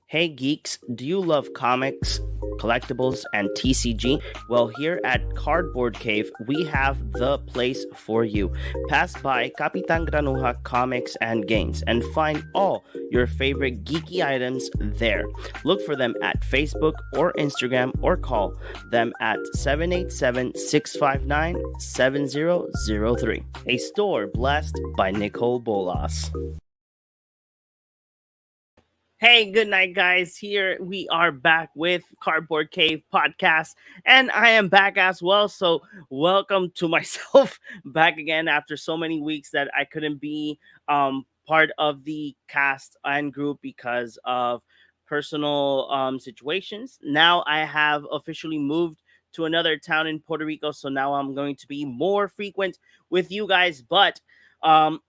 Hey geeks, do you love comics, collectibles, and TCG? Well, here at Cardboard Cave, we have the place for you. Pass by Kapitan Granuja Comics and Games and find all your favorite geeky items there. Look for them at Facebook or Instagram or call them at 787-659-7003. A store blessed by Nicole Bolas. Hey, good night, guys. Here we are back with Cardboard Cave Podcast, and I am back as well. So, welcome to myself back again after so many weeks that I couldn't be part of the cast and group because of personal situations. Now, I have officially moved to another town in Puerto Rico, so now I'm going to be more frequent with you guys, but. Um,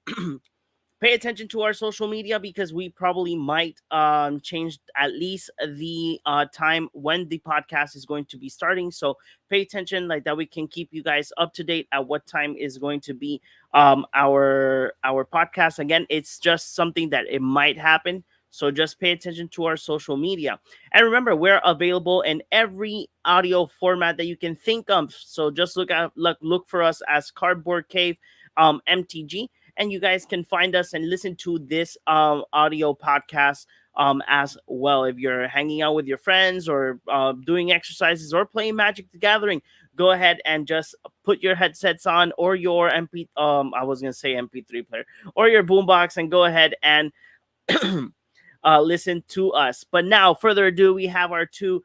Pay attention to our social media because we probably might change at least the time when the podcast is going to be starting. So pay attention like that we can keep you guys up to date at what time is going to be our podcast. Again, it's just something that it might happen. So just pay attention to our social media. And remember, we're available in every audio format that you can think of. So just look for us as Cardboard Cave MTG, and you guys can find us and listen to this audio podcast as well. If you're hanging out with your friends or doing exercises or playing Magic the Gathering, go ahead and just put your headsets on or your I was gonna say MP3 player or your boombox and go ahead and listen to us. But now, further ado, we have our two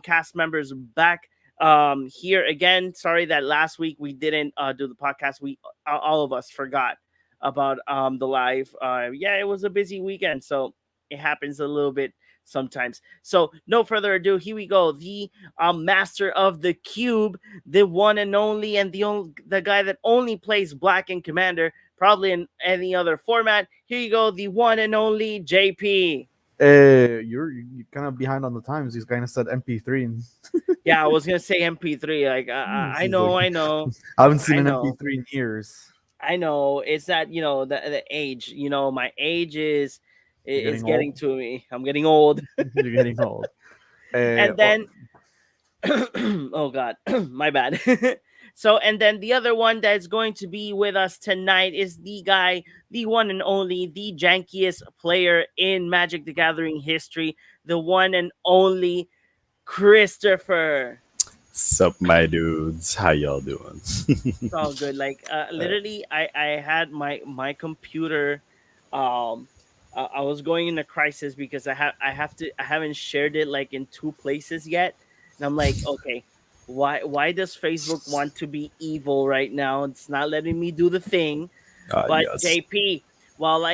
cast members back here again. Sorry that last week we didn't do the podcast. We all of us forgot about the live. Yeah, it was a busy weekend, so it happens a little bit sometimes. So no further ado, here we go. The master of the cube, the one and only, and the guy that only plays Black and Commander, probably in any other format. Here you go, the one and only JP. You're kind of behind on the times. He's kind of said MP3, and Yeah, I was gonna say MP3. Like this I is like know, I know, I haven't seen I an know. MP3 in years. I know it's that the age. My age You're is getting getting old. to me. I'm getting old, You're getting old. and Well, then oh god, my bad. So and then the other one that's going to be with us tonight is the guy, the one and only, the jankiest player in Magic the Gathering history, the one and only Christopher. Sup, my dudes? How y'all doing? Oh, good. Like uh, literally, I had my computer. Um, I was going into crisis because I haven't shared it like in two places yet, and I'm like, okay, why does Facebook want to be evil right now? It's not letting me do the thing. But Yes. JP, while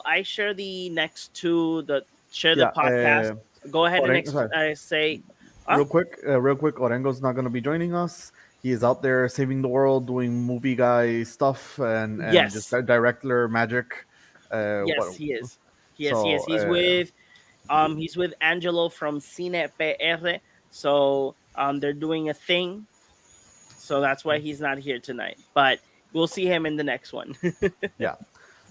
I share the next two the share the yeah. podcast, go ahead and Sorry. say, huh? Real quick. Orengo's not going to be joining us. He is out there saving the world, doing movie guy stuff, and just Yes, director magic. yes, What? he is. He is. So He's with Angelo from Cine PR. So they're doing a thing. So that's why he's not here tonight. But we'll see him in the next one. yeah.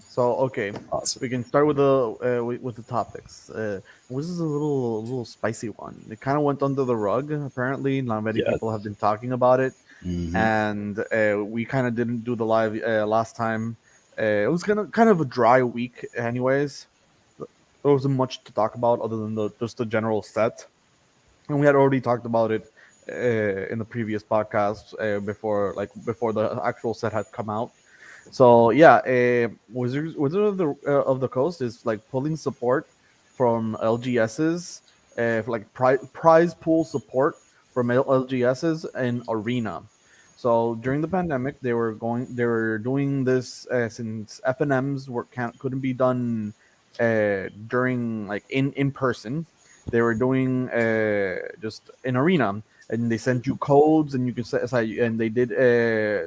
So okay, Awesome. we can start with the topics. This is a little spicy one. It kind of went under the rug. Apparently, not many Yeah. people have been talking about it, hmm and we kind of didn't do the live last time. It was kind of a dry week, anyways. There wasn't much to talk about other than just the general set, and we had already talked about it in the previous podcast before the actual set had come out. So yeah, Wizard of the Coast is like pulling support from LGSs, like prize pool support from LGSs in Arena. So during the pandemic, they were doing this since FNMs couldn't be done during like in person. They were doing just in Arena, and they sent you codes, and you can set aside, and they did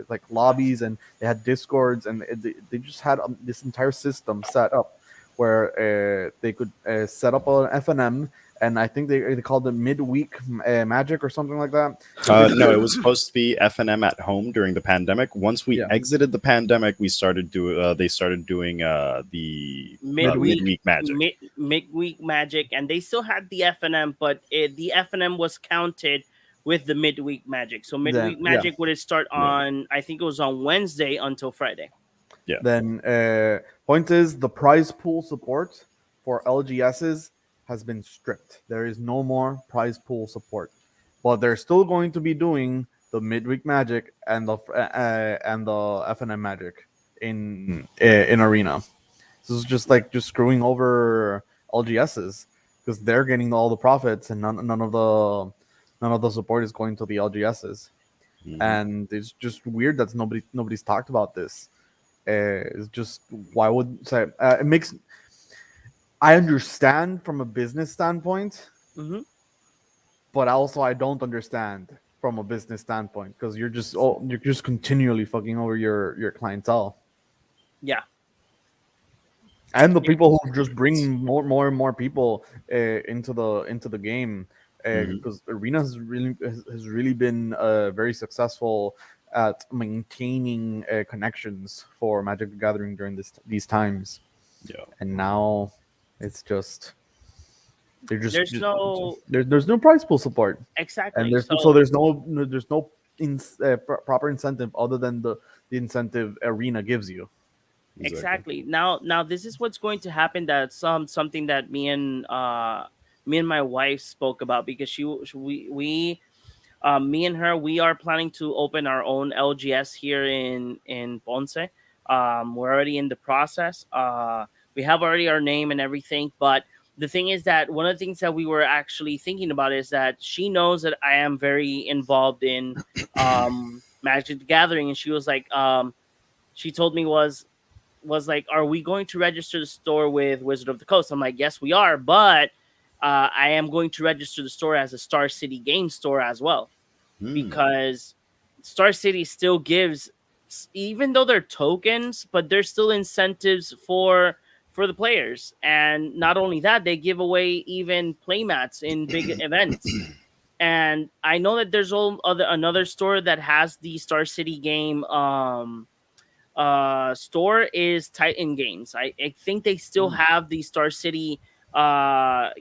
like lobbies, and they had discords, and they just had this entire system set up where they could set up an FNM and I think they called it midweek magic or something like that. So No, basically, it was supposed to be FNM at home during the pandemic. Once we yeah, exited the pandemic, we started do they started doing the midweek. midweek midweek magic. midweek magic, and they still had the FNM, but the FNM was counted with the midweek magic. So Then midweek yeah, magic would start Yeah, on, I think it was on Wednesday until Friday. yeah. then point is the prize pool support for LGSs has been stripped. There is no more prize pool support, but they're still going to be doing the midweek magic and the FNM magic in arena. This is just like just screwing over LGSs because they're getting all the profits and none of the support is going to the LGSs. Hmm. And it's just weird that nobody's talked about this. It's just why would say it makes I understand from a business standpoint, Hmm. but also I don't understand from a business standpoint because you're just continually fucking over your clientele Yeah. and the Yeah. people who just bring more and more people into the game Hmm. because arena has really been very successful at maintaining connections for Magic the Gathering during these times, Yeah. and now it's just they're There's no there's no prize pool support, and exactly. so So there's no proper incentive other than the incentive arena gives you. Exactly. exactly. Now this is what's going to happen. That's something that me and my wife spoke about, because we me and her, we are planning to open our own LGS here in Ponce. We're already in the process. We have already our name and everything, but the thing is that one of the things that we were actually thinking about is that she knows that I am very involved in Magic the Gathering, and she was like, she told me was like, "Are we going to register the store with Wizard of the Coast?" I'm like, "Yes, we are, but I am going to register the store as a Star City game store as well, Hmm. because Star City still gives, even though they're tokens, but there's still incentives for the players, and not only that, they give away even playmats in big events." And I know that there's all other another store that has the Star City game store is Titan Games. I think they still have the Star City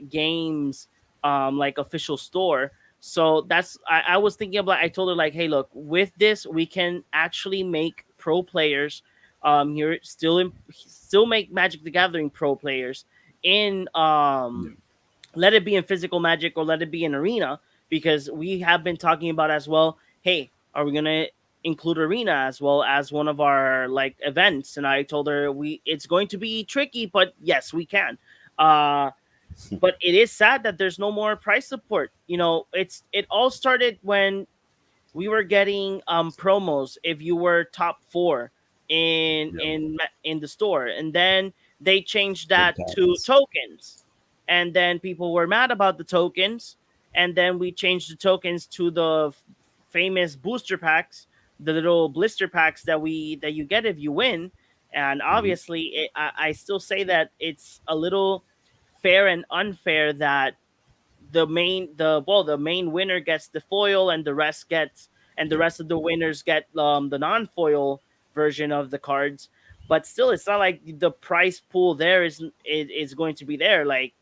games like official store. So I was thinking about, I told her like, hey, look, with this we can actually make pro players here still make Magic the Gathering pro players in Yeah. let it be in physical Magic or let it be in arena, because we have been talking about as well, hey, are we gonna include arena as well as one of our like events? And I told her we it's going to be tricky, but yes, we can. uh but it is sad that there's no more price support. It all started when we were getting promos if you were top 4 Yeah. in the store, and then they changed Good that to times. tokens, and then people were mad about the tokens, and then we changed the tokens to the famous booster packs, the little blister packs that you get if you win. And Hmm. obviously I still say that it's a little fair and unfair that the main winner gets the foil, and the Yeah. rest of the winners get the non-foil version of the cards. But still, it's not like the price pool there is going to be there. Like,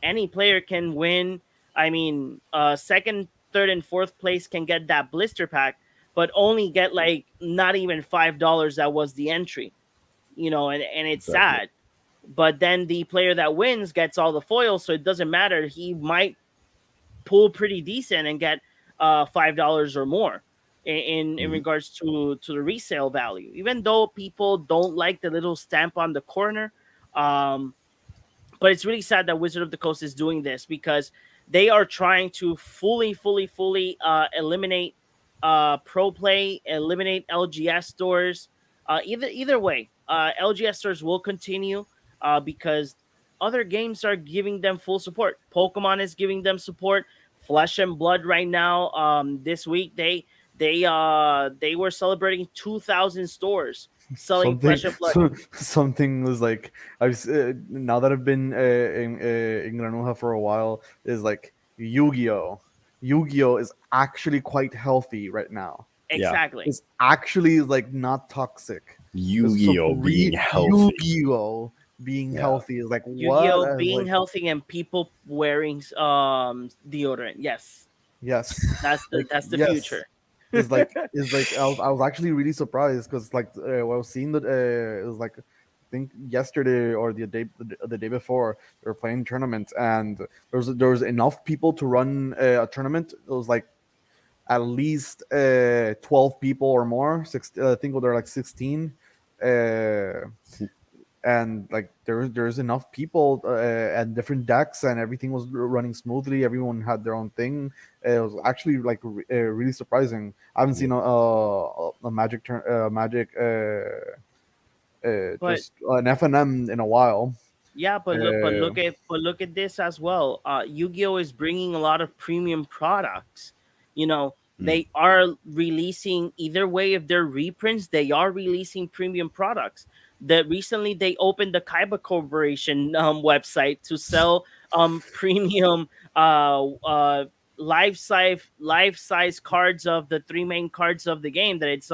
any player can win. I mean, second, third, and fourth place can get that blister pack, but only get like not even $5. That was the entry, and it's Exactly. sad. But then the player that wins gets all the foils, so it doesn't matter. He might pull pretty decent and get $5 or more in Hmm. regards to the resale value, even though people don't like the little stamp on the corner. um but it's really sad that Wizard of the Coast is doing this, because they are trying to fully eliminate pro play, eliminate LGS stores. Either way, LGS stores will continue because other games are giving them full support. Pokemon is giving them support. Flesh and Blood right now. This week they were celebrating 2,000 stores selling something flesh and blood. something was like now that I've been in Granuja for a while is like Yu-Gi-Oh. Yu-Gi-Oh is actually quite healthy right now. Yeah, Exactly. It's actually like not toxic. So Yu-Gi-Oh for being healthy. Yu-Gi-Oh being Yeah, healthy is like what? Yu-Gi-Oh I was being like, healthy and people wearing deodorant. Yes, yes, like that's the yes. future. Is like I was actually really surprised because like when I was seeing that it was like I think yesterday or the day before they were playing tournaments and there was enough people to run a tournament. It was like at least 12 people or more. I think they're like 16. Uh, and like there's enough people and different decks and everything was running smoothly. Everyone had their own thing. It was actually like really surprising. I haven't yeah, seen a magic But just an FNM in a while. yeah, uh, but look at this as well. Yu-Gi-Oh is bringing a lot of premium products. You know, mm, they are releasing either way if they're reprints, they are releasing premium products. That recently they opened the Kaiba Corporation website to sell premium life size cards of the three main cards of the game. That it's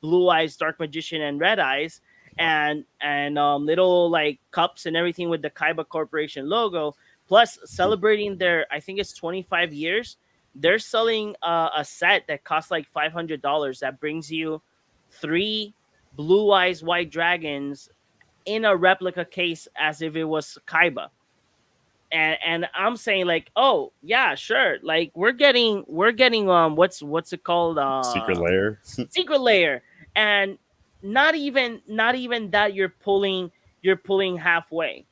Blue Eyes, Dark Magician, and Red Eyes, and little like cups and everything with the Kaiba Corporation logo. Plus, celebrating their, I think it's 25 years, they're selling a set that costs like $500 that brings you three Blue Eyes White Dragons in a replica case as if it was Kaiba. And I'm saying like, oh yeah, sure. Like we're getting what's it called? secret layer. Secret layer. And not even that you're pulling halfway.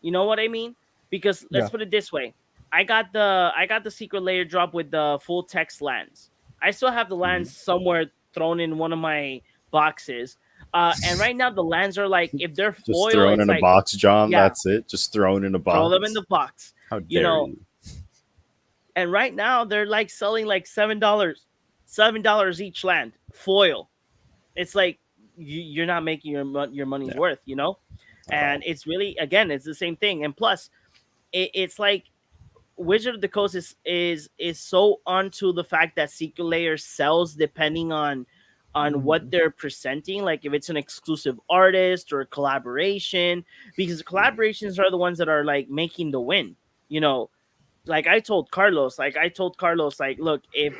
You know what I mean? Because let's yeah. put it this way. I got the secret layer drop with the full text lands. I still have the lands Mhm. somewhere thrown in one of my boxes. And right now the lands are like, if they're Just foil, thrown it's in a like, box, John. yeah, That's it. Just thrown in a throw them in box. the box. How You dare know, you? and right now they're like selling like $7 each land foil. It's like you're not making your money's Yeah, worth, you know. at And all. it's really, again, it's the same thing. And plus, it's like Wizard of the Coast is so onto the fact that Secret Layer sells depending on what Mhm. they're presenting, like if it's an exclusive artist or a collaboration, because collaborations are the ones that are like making the win, you know. Like I told Carlos, like, look, if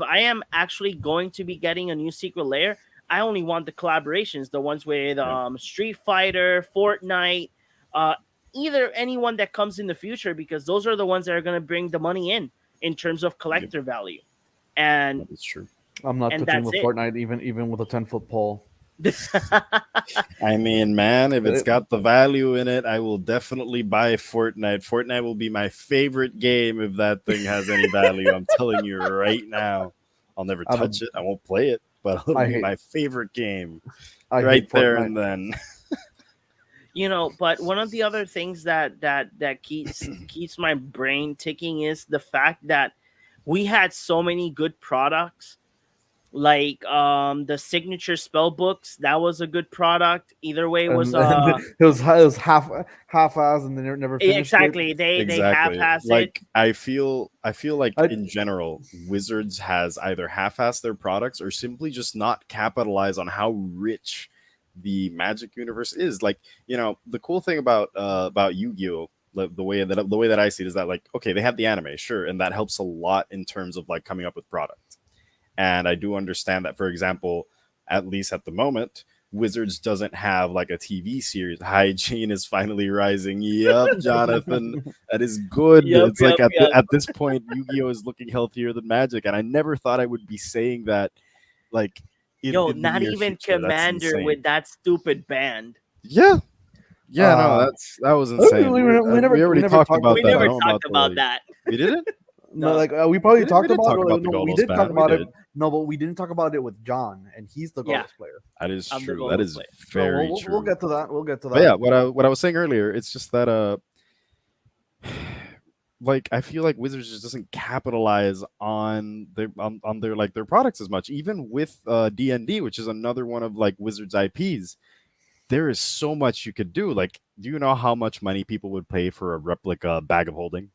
I am actually going to be getting a new Secret Layer, I only want the collaborations, the ones with Yeah, Street Fighter, Fortnite, uh, either anyone that comes in the future, because those are the ones that are going to bring the money in terms of yep, collector value, and that is true. I'm not and touching that's with it. Fortnite even with a 10-foot pole. I mean, man, if it's Uh, got the value in it, I will definitely buy Fortnite. Fortnite will be my favorite game if that thing has any value. I'm telling you right now. I'll never I don't touch it. I won't play it, but it'll I be hate my favorite game I right hate there Fortnite. and then. But one of the other things that keeps my brain ticking is the fact that we had so many good products, like the signature spell books. That was a good product. Either way was And it was half ass and they never finished it. exactly, they half Exactly. has it. Like I feel like I in general, Wizards has either half-assed their products or simply just not capitalize on how rich the Magic universe is. Like, the cool thing about Yu-Gi-Oh, the way that I see it is that, like, okay, they have the anime, sure, and that helps a lot in terms of like coming up with product. And I do understand that, for example, at least at the moment, Wizards doesn't have like a TV series. Hygiene is finally rising. Yep, Jonathan, that is good. Yep, It's like yep, at yep. at this point, Yu-Gi-Oh is looking healthier than Magic, and I never thought I would be saying that, like, in Yo, in the not near even future. That's Commander insane. with that stupid band. Yeah, yeah, no, uh that was we, insane. we, we never We we already never talked talked about We about that. I never that. don't know talked about about the. that. We didn't. No, No. like we probably We talked didn't about talk it. about the No, we Golos did talk band. We about it. did. No, but we didn't talk about it with John, and he's the Yeah, Golos player. That is I'm the true. That Golos is player. No, we'll, very we'll true. get to that. We'll get to But yeah, that. what I was saying earlier, it's just that like I feel like Wizards just doesn't capitalize on their like their products as much. Even with D&D, which is another one of like Wizards IPs, there is so much you could do. Like, do you know how much money people would pay for a replica bag of holding?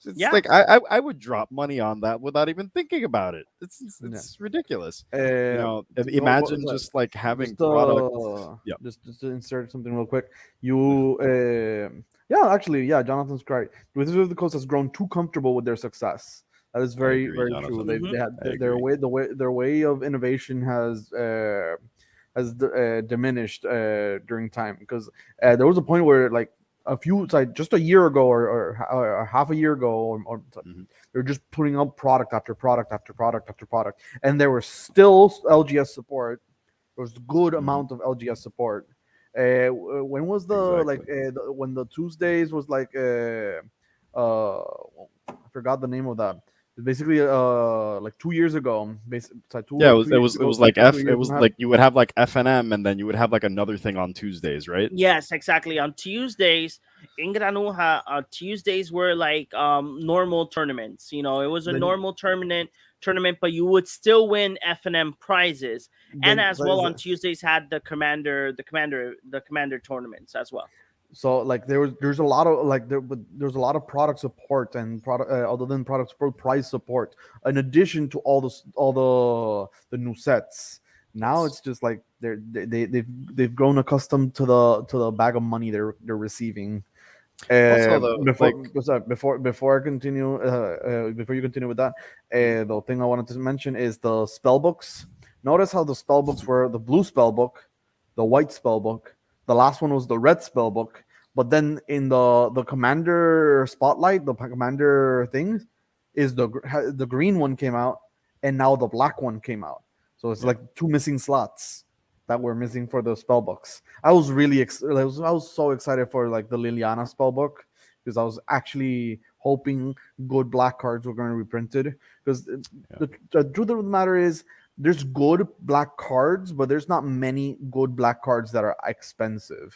It's Yeah. like I would drop money on that without even thinking about it. Yeah. It's ridiculous. You Uh, know, go, imagine just like having just products. Yeah. just to insert something real quick. You yeah, actually, yeah, Jonathan's correct. Wizards of the Coast has grown too comfortable with their success. That is I very agree, very true. Jonathan. Hmm. They had I their agree. way of innovation has diminished during time because there was a point where like a few like just a year ago or half a year ago or Hmm. they're just putting out product after product after product after product, and there was still LGS support. There was a good Hmm. amount of LGS support. When was the like Exactly. when the Tuesdays was like I forgot the name of that. Basically, like 2 years ago, basically, like Yeah, two years it ago, was like two it years and was a half. like you would have like FNM and then you would have like another thing on Tuesdays, right? Yes, exactly. On Tuesdays, in Granuja, Tuesdays were like normal tournaments. You know, it was a Then normal tournament, but you would still win F&M prizes. And then as well on Tuesdays had the commander tournaments as well. so like there's a lot of like there's a lot of product support and product other than product support, price support in addition to all the new sets. Now Yes. it's just like they've grown accustomed to the bag of money they're receiving. Also though, like Before I continue, before you continue with that, the thing I wanted to mention is the spell books. Notice how the spell books were the blue spell book, the white spell book. The last one was the red spell book. But then in the commander spotlight, the commander thing is the green one came out, and now the black one came out. So it's yeah. like two missing slots that were missing for the spell books. I was really I was so excited for like the Liliana spell book because I was actually hoping good black cards were going to be printed because Yeah. the truth of the matter is there's good black cards, but there's not many good black cards that are expensive.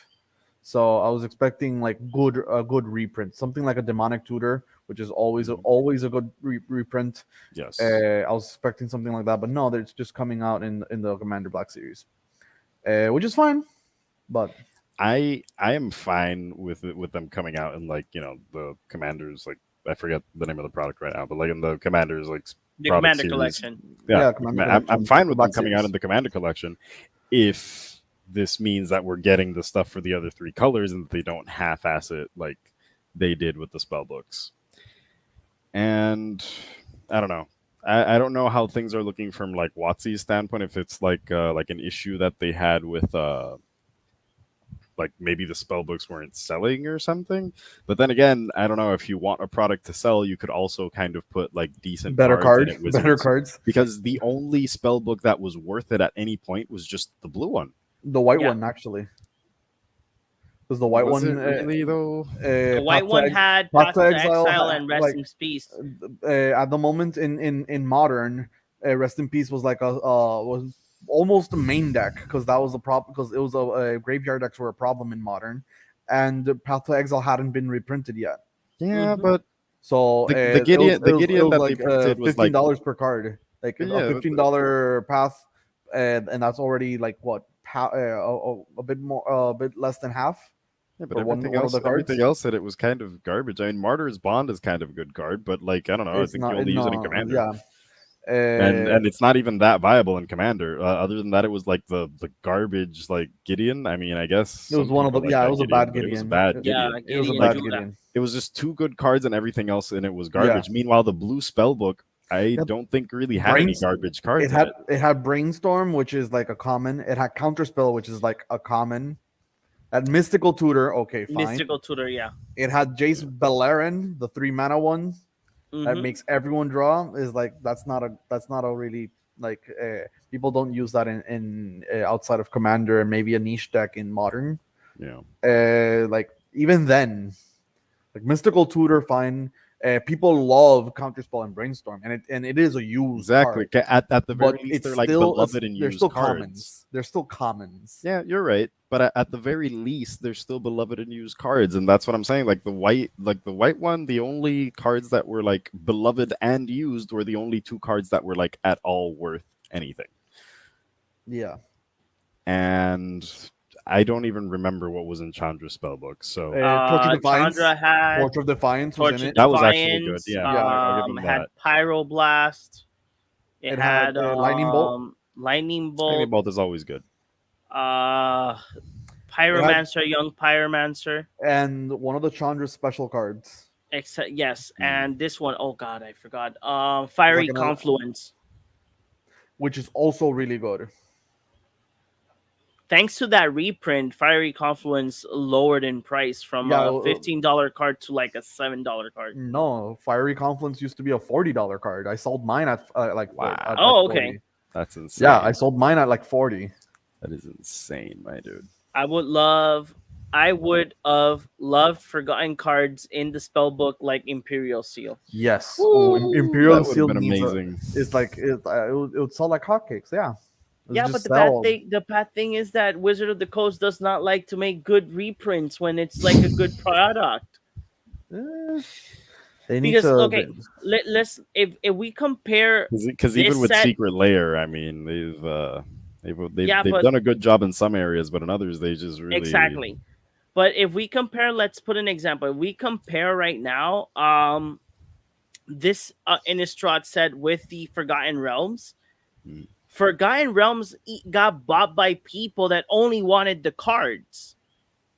So I was expecting like good a good reprint, something like a demonic tutor, which is Mhm. always a good reprint. Yes. I was expecting something like that, but no, it's just coming out in the Commander Black series, which is fine. But I am fine with with them coming out and like, you know, the commanders like I forget the name of the product right now, but like in the commanders like The product commander series. collection. Yeah, yeah, Commander I'm Collection, fine the with them Black coming out in series. the commander collection if this means that we're getting the stuff for the other three colors and that they don't half-ass it like they did with the spell books. And I don't know. I don't know how things are looking from like WotC's standpoint. If it's like an issue that they had with like maybe the spell books weren't selling or something. But then again, I don't know if you want a product to sell, you could also kind of put like decent Better cards in card, it, better wizards, cards. because the only spell book that was worth it at any point was just the blue one. The white Yeah. one actually, because the white Was one, it really though? The white one had Path to Path to Exile, Exile and Rest in Peace. at the moment in modern, Rest in Peace was like a was almost a main deck because that was a problem because it was a graveyard decks were a problem in modern, and Path to Exile hadn't been reprinted yet. Yeah, Hmm. but So the it Gideon was that they like printed was like $15 per card, like a yeah, $15 path, and that's already like what a bit more a bit less than half yeah, but for one of the everything cards. else said it was kind of garbage. I mean, Martyr's Bond is kind of a good card, but like I don't know, I It's think you not only use it in no Commander. yeah. Uh, And it's not even that viable in Commander. Other than that, it was like the garbage like Gideon. I mean, I guess it was some one of people the like yeah. It that was a Gideon, bad but it was a Gideon. bad Yeah, Gideon. It was a Gideon Like bad Judah. Gideon. it was just two good cards and everything else, and it was Yeah. garbage. Meanwhile, the blue spell book, I Yep. don't think really had any Brains. garbage cards in it. It had brainstorm, which is like a common. It had counterspell, which is like a common. Had mystical tutor. Okay, fine. Mystical Tutor, yeah. It had Jace Beleren, the 3 mana one that Hmm. makes everyone draw. Is like that's not a really like people don't use that in outside of Commander and maybe a niche deck in Modern. Yeah. Like even then, like mystical tutor, fine. People love Counterspell and Brainstorm, and it is a used Exactly. card, At the very but least, it's they're like still beloved and they're used still cards. commons. They're still commons. Yeah, you're right. But at the very least, they're still beloved and used cards, and that's what I'm saying. Like the white one, the only cards that were like beloved and used were the only two cards that were like at all worth anything. Yeah. And I don't even remember what was in Chandra's spellbook. So Torture Defiance. Chandra had Torture of Defiance was in Torch of it. that was actually good. Defiance. Yeah, Yeah. I'll give him Had that. Pyroblast. It It had had Lightning Bolt. Lightning Lightning Bolt. bolt is always good. Uh, It had Pyromancer, Young Pyromancer. and one of the Chandra's special cards. Except yes, Mm. and this one, oh god, I forgot. It's like Fiery an, Confluence. which is also really good. Thanks to that reprint, Fiery Confluence lowered in price from Yeah. a $15 card to like a $7 card. No, Fiery Confluence used to be a $40 card. I sold mine at at like Wow, Oh, okay. 40. that's Yeah, I insane. sold mine at like 40. That is insane, my dude. I would love I would have loved forgotten cards in the spell book like Imperial Seal. Yes. Oh, Ooh, Imperial that would have Seal been needs a. amazing. It's like it would sell like hotcakes. Yeah, it would Yeah, but just sell. the bad thing is that Wizard of the Coast does not like to make good reprints when it's like a good product. Eh, they need Because to. okay, let's if we compare Because even this with set, Secret Layer, I mean, yeah, they've but done a good job in some areas, but in others they just really. exactly. But if we compare, let's put an example. If we compare right now, this Innistrad set with the Forgotten Realms. Mm. Forgotten Realms got bought by people that only wanted the cards.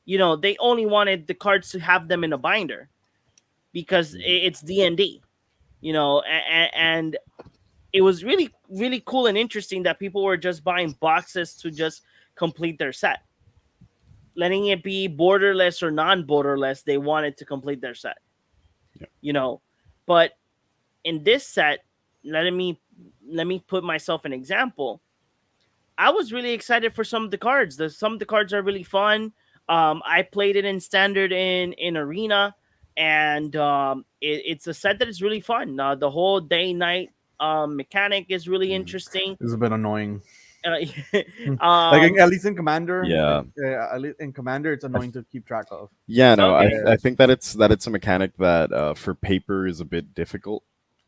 You know, they only wanted the cards to have them in a binder because it's D&D. You know, and it was really cool and interesting that people were just buying boxes to just complete their set. Letting it be borderless or non-borderless, they wanted to complete their set. Yeah. You know, but in this set, let me put myself an example. I was really excited for some of the cards. Some of the cards are really fun. I played it in standard in arena, and it's a set that is really fun. The whole day night mechanic is really Mhm. interesting. It's a bit annoying. Like Um, at least in Commander, Yeah, at least in Commander, it's I annoying to keep track of. yeah, no, okay, I think that it's a mechanic that for paper is a bit difficult.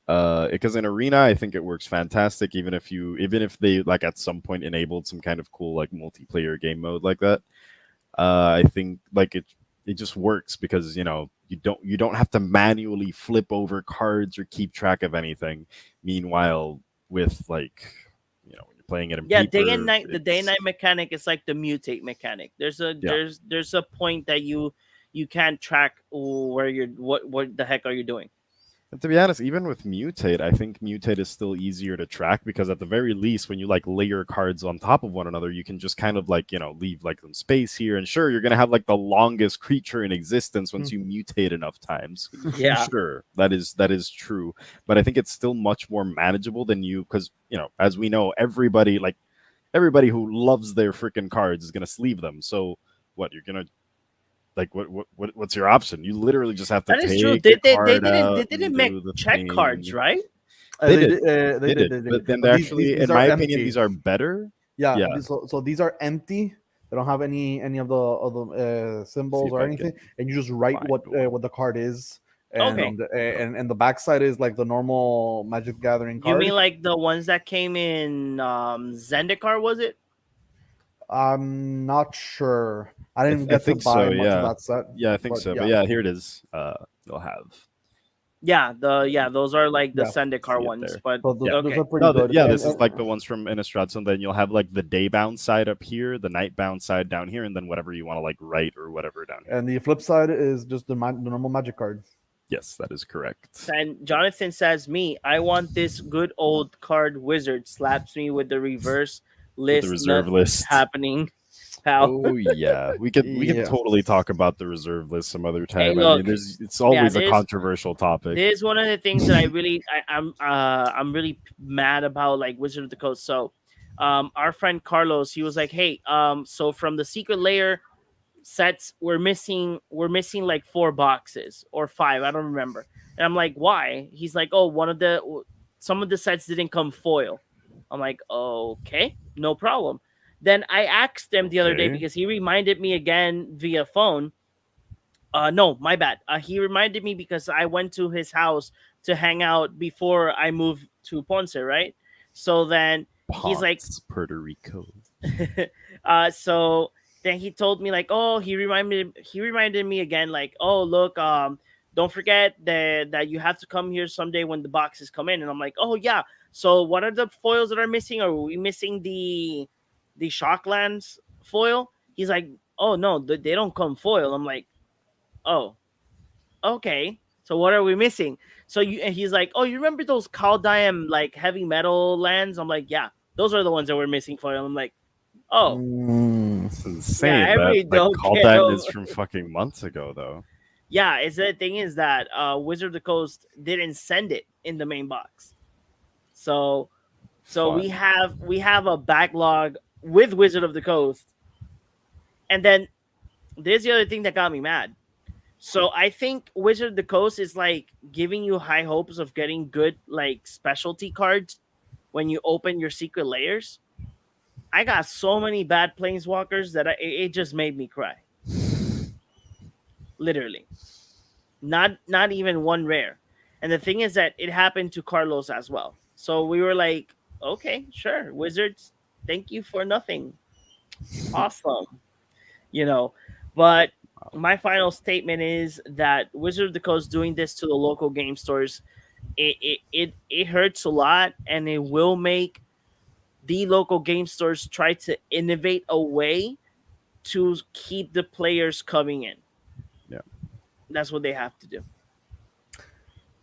Because in arena, I think it works fantastic. Even if they like at some point enabled some kind of cool like multiplayer game mode like that, I think like it just works because you don't have to manually flip over cards or keep track of anything. Meanwhile, with like when you're playing it in yeah, day and paper, night. The day and it's night mechanic is like the mutate mechanic. yeah. There's a point that you can't track where you're what the heck are you doing. And to be honest, even with Mutate, I think Mutate is still easier to track because at the very least, when you like layer cards on top of one another, you can just kind of like, leave like some space here. And sure, you're gonna have like the longest creature in existence once you mutate enough times. Yeah, Sure, that is true. But I think it's still much more manageable than you because, as we know, everybody who loves their freaking cards is gonna sleeve them. So what, you're gonna like what's your option? You literally just have to that is true. take the card They out and didn't make do the check cards, thing. right? They did. They They did, did. they did. But then But they're actually, these in are my opinion, these empty. are better. Yeah, Yeah. so these are empty. They don't have any of the See symbols if or I can anything, and you just write find one. what the card is, No, Okay. no. and the backside is like the normal Magic Gathering You mean card. like the ones that came in Zendikar, was it? I'm not sure. I didn't I get to think so. buy much of Yeah. that set, Yeah, I think but so. But yeah, yeah, here it is. They'll have Those are like the yeah. Zendikar see it ones, there. but So Yeah. those okay. are pretty No, good. yeah, this is like the ones from Innistrad. So then you'll have like the day bound side up here, the night bound side down here, and then whatever you want to like write or whatever down here. And the flip side is just the normal Magic card. Yes, that is correct. And Jonathan says, "Me, I want this good old card wizard." Slaps me with the reverse With the list. reserve Nothing's list. happening, pal. Oh yeah, we could Yeah. totally talk about the reserve list some other Hey, time. I mean, look, it's yeah, always a controversial topic. this is one of the things that I'm really mad about, like Wizard of the Coast. So, our friend Carlos, he was like, "Hey, so from the secret layer, sets we're missing like four boxes or five, I don't remember. And I'm like, why? He's like, oh, some of the sets didn't come foil. I'm like, okay, no problem. Then I asked him the other day Okay. because he reminded me again via phone. No, my bad. He reminded me because I went to his house to hang out before I moved to Ponce, right? So then he's like, Ponce, Puerto Rico. so then he told me like, oh, he reminded me again like, oh, look, don't forget that you have to come here someday when the boxes come in. And I'm like, oh yeah. So what are the foils that are missing? Are we missing the Shocklands foil? He's like, oh no, they don't come foil. I'm like, oh, okay. So what are we missing? And he's like, oh, you remember those Caldime like heavy metal lands? I'm like, yeah, those are the ones that we're missing foil. I'm like, oh, Mm, It's yeah, insane I that really that don't call get. time is from fucking months ago, though. Yeah, it's the thing is that Wizard of the Coast didn't send it in the main box, so we Fun. have a backlog with Wizard of the Coast, and then there's the other thing that got me mad. So I think Wizard of the Coast is like giving you high hopes of getting good like specialty cards when you open your secret layers. I got so many bad planeswalkers that it just made me cry, literally. Not even one rare. And the thing is that it happened to Carlos as well. So we were like, okay, sure, Wizards, thank you for nothing. Awesome, you know. But my final statement is that Wizard of the Coast doing this to the local game stores, it hurts a lot, and it will make the local game stores try to innovate a way to keep the players coming in. Yeah. That's what they have to do.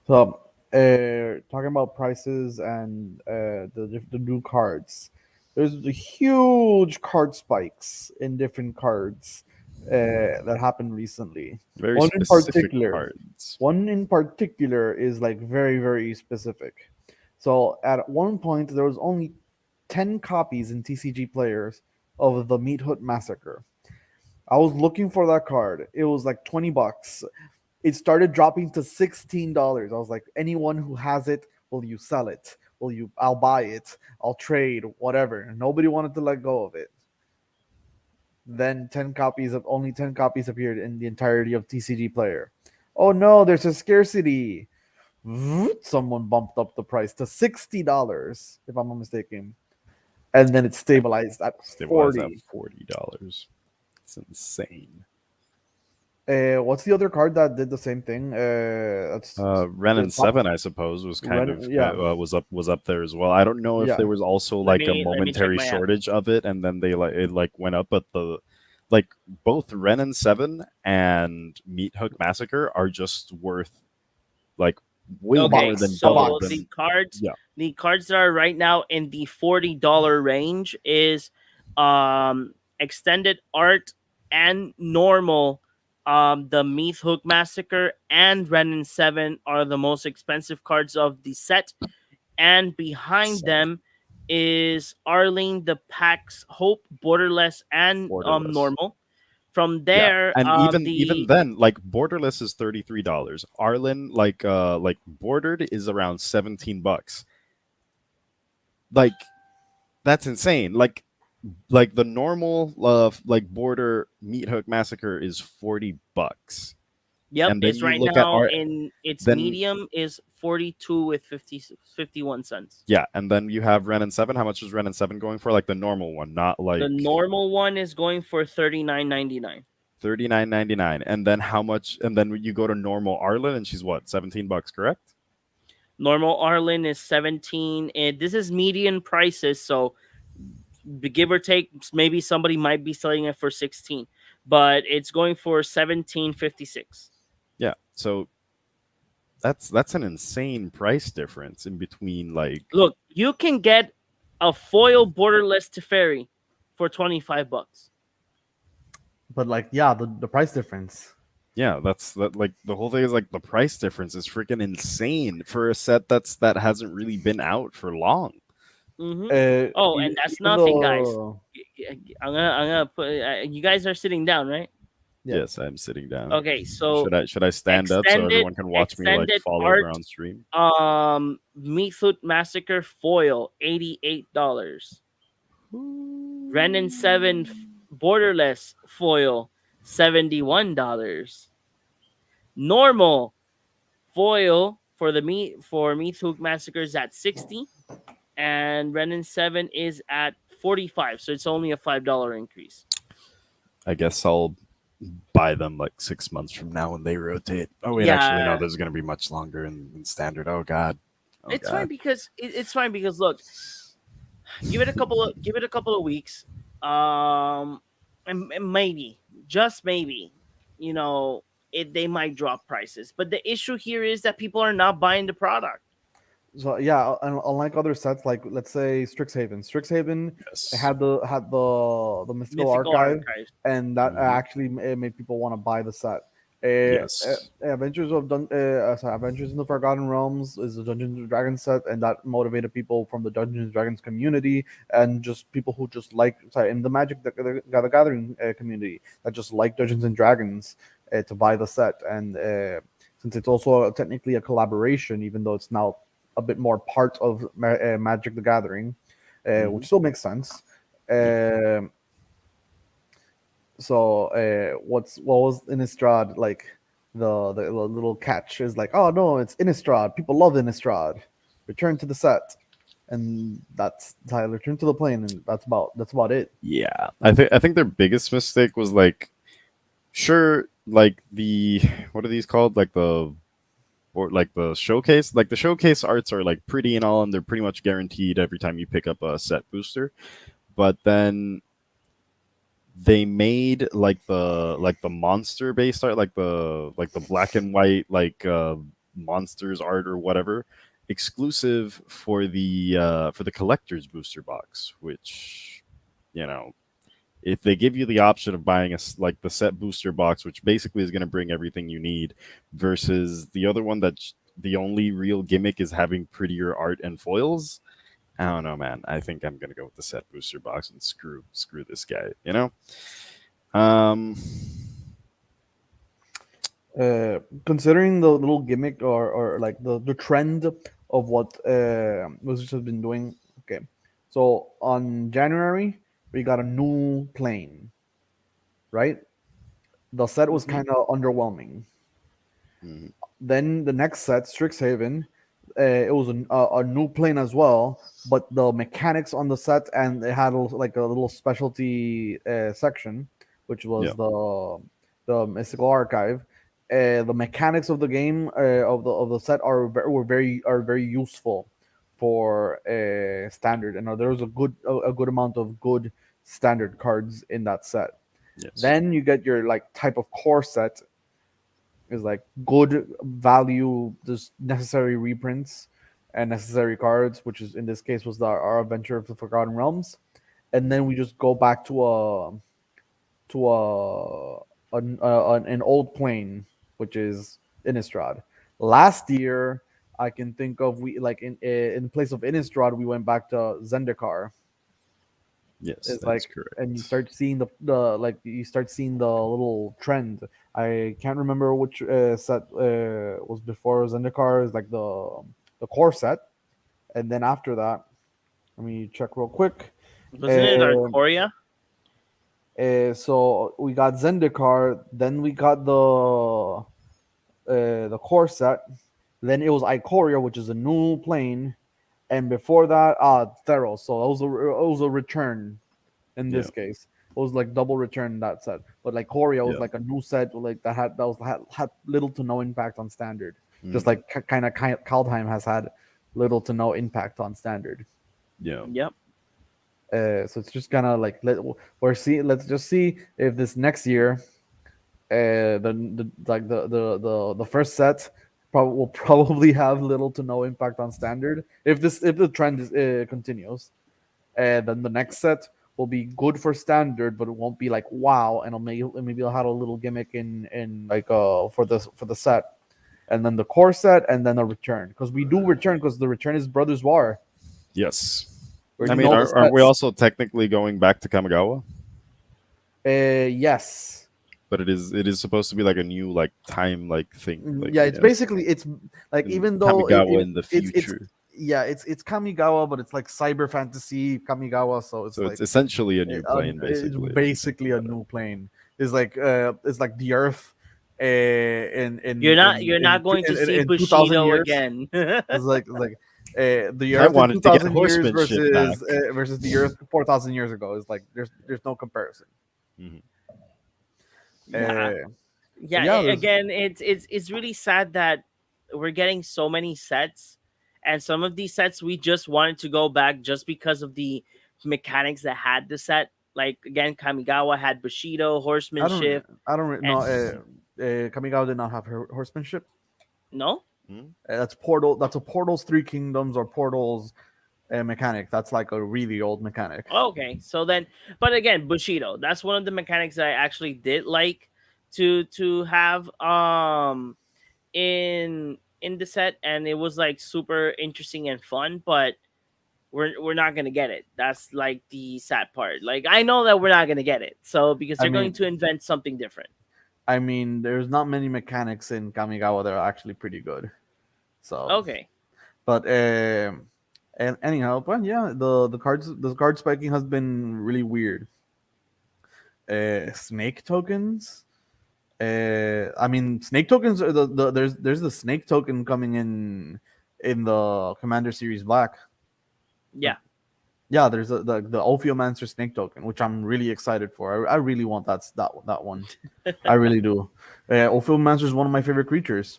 so, talking about prices and the new cards, there's the huge card spikes in different cards that happened recently. Very One in specific particular, cards. one in particular is like very very specific. So at one point there was only 10 copies in TCG players of the Meat Hood Massacre. I was looking for that card. It was like $20. It started dropping to $16. I was like, anyone who has it, will you sell it? Will you? I'll buy it. I'll trade, whatever. Nobody wanted to let go of it. Then 10 copies appeared in the entirety of TCG Player. Oh no, there's a scarcity. Someone bumped up the price to $60, if I'm not mistaken, and then it stabilized at Stabilized at 40. $40. It's insane. What's the other card that did the same thing? That's Ren the and top Seven, I suppose, was kind of Ren. Yeah, was up there as well. I don't know if yeah. there was also Let like a me check momentary my app. shortage of it, and then they like it like went up. But the like both Ren and Seven and Meat Hook Massacre are just worth like way A Okay, more than box. A double so box. than yeah. the cards that are right now in the $40 range is extended art and normal. The Meath Hook Massacre and Renin 7 are the most expensive cards of the set, and behind Sad. them is Arlene the Pax Hope, Borderless, and Borderless. normal. From Yeah, there, and even the then, like Borderless is $33. Arlen, like Bordered is around $17. Like that's insane. Like the normal like border meat hook massacre is $40, Yep, and then it's you right look at now our in its then medium is 42 with 51 cents. yeah, and then you have Ren and Seven. How much is Ren and Seven going for? Like the normal one, not The like normal one is going for 39.99. 39.99. And then how much? And then you go to normal Arlen, and she's what, $17, correct? Normal Arlen is 17. And this is median prices, so give or take, maybe somebody might be selling it for 16, but it's going for 17.56. Yeah, so that's an insane price difference in between like Look, you can get a foil borderless Teferi for $25. But like, yeah, the price difference. yeah, that's that like the whole thing is like the price difference is freaking insane for a set that hasn't really been out for long. Mm-hmm. Oh, and that's Even nothing, guys. though I'm gonna put. You guys are sitting down, right? Yeah. Yes, I'm sitting down. Okay, so Should I stand up so extended everyone can watch me like extended fall over art on stream? Method Massacre foil $88. Renin 7 borderless foil $71. Normal foil for Meat Massacres at 60, and Renin 7 is at 45. So it's only a $5 increase. I guess I'll buy them like 6 months from now when they rotate. Oh wait, actually no, Yeah, this is gonna be much longer in standard. Oh god, oh it's fine god. because it's fine because look, give it a couple of weeks, um, and maybe, just maybe, you know, they might drop prices. But the issue here is that people are not buying the product. So yeah, unlike other sets, like let's say Strixhaven Yes. had the mystical Mythical archive, archives. and that Hmm. actually made people want to buy the set. Yes. Adventures in the Forgotten Realms is a Dungeons and Dragons set, and that motivated people from the Dungeons and Dragons community and just people who just like in the the Gathering community that just like Dungeons and Dragons to buy the set. And since it's also technically a collaboration, even though it's now a bit more part of Magic the Gathering, Hmm. which still makes sense. Yeah. Um what was Innistrad like? The little catch is like, oh no, it's Innistrad. People love Innistrad. Return to the set, and that's Tyler. Return to the plane, and that's about it. Yeah. I think their biggest mistake was like, sure, like the what are these called? Like the, or like the showcase, like the showcase arts are like pretty and all, and they're pretty much guaranteed every time you pick up a set booster. But then they made like the monster based art, like the black and white monsters art or whatever, exclusive for the collector's booster box, which, you know, if they give you the option of buying like the set booster box, which basically is going to bring everything you need, versus the other one that the only real gimmick is having prettier art and foils. I don't know, man. I think I'm gonna go with the set booster box and screw this guy. You know. Um. Considering the little gimmick or like the trend of what Wizards has been doing. Okay, so on January we got a new plane, right? The set was Hmm. kind of underwhelming. Mhm. Then the next set, Strixhaven, it was a new plane as well, but the mechanics on the set, and it had like a little specialty section, which Yeah. was the mystical archive. The mechanics of the game of the set are very useful for standard, and there was a good amount of good standard cards in that set. Yes. Then you get your like type of core set is like good value, just necessary reprints and necessary cards, which is in this case was our Adventure of the Forgotten Realms, and then we just go back to an old plane, which is Innistrad. Last year, I can think of we like in place of Innistrad, we went back to Zendikar. Yes, It's that is like, and you correct. start seeing the little trend. I can't remember which set was before Zendikar is like the core set, and then after that, let me check real quick. Wasn't it Um Arcoria? so we got Zendikar, then we got the core set, then it was Ikoria, which is a new plane, and before that, Theros. So it was a return in Yeah. this case. It was like double return that set. But like Korea was Yeah. like a new set like that had little to no impact on standard. Just Hmm. like kind of Kaldheim has had little to no impact on standard. Yeah. Yep. So it's just kind of like let's just see if this next year the first set will probably have little to no impact on standard if the trend continues. And then the next set will be good for standard, but it won't be like wow, and maybe it'll have a little gimmick in like for the set, and then the core set, and then a return because we do return because the return is Brothers War. Yes. We I already mean, know the aren't we sets. also technically going back to Kamigawa? Yes, but it is supposed to be like a new like time like thing, like Yeah, it's basically it's like in even though Kamigawa in the it's future. yeah it's Kamigawa, but it's like cyber fantasy Kamigawa, so it's So it's like essentially a new plane, it's basically, if you think basically a about it. new plane. It's like the Earth, You're not going to see in 2,000 Bushido years. again. It's like the I Earth in wanted to get 2,000 years horsemanship back. versus the Earth 4,000 years ago. It's like there's no comparison. Mhm. Yeah, Uh, but yeah. yeah, there's Again, it's really sad that we're getting so many sets, and some of these sets we just wanted to go back just because of the mechanics that had the set. Like again, Kamigawa had Bushido, horsemanship, I don't know. and Kamigawa did not have horsemanship. no. Mhm. That's Portal. That's a Portal's Three Kingdoms or Portal's mechanic. That's like a really old mechanic. Okay, so then, but again, Bushido. That's one of the mechanics that I actually did like to have in the set, and it was like super interesting and fun. But we're not gonna get it. That's like the sad part. Like I know that we're not gonna get it. So because I they're going mean, to invent something different. there's not many mechanics in Kamigawa that are actually pretty good. So, Okay. but and anyhow, but yeah, the card spiking has been really weird. Snake tokens. I mean, snake tokens are there's the snake token coming in the Commander Series Black. Yeah. Yeah, there's the Ophiomancer snake token, which I'm really excited for. I really want that one. I really do. Ophiomancer is one of my favorite creatures.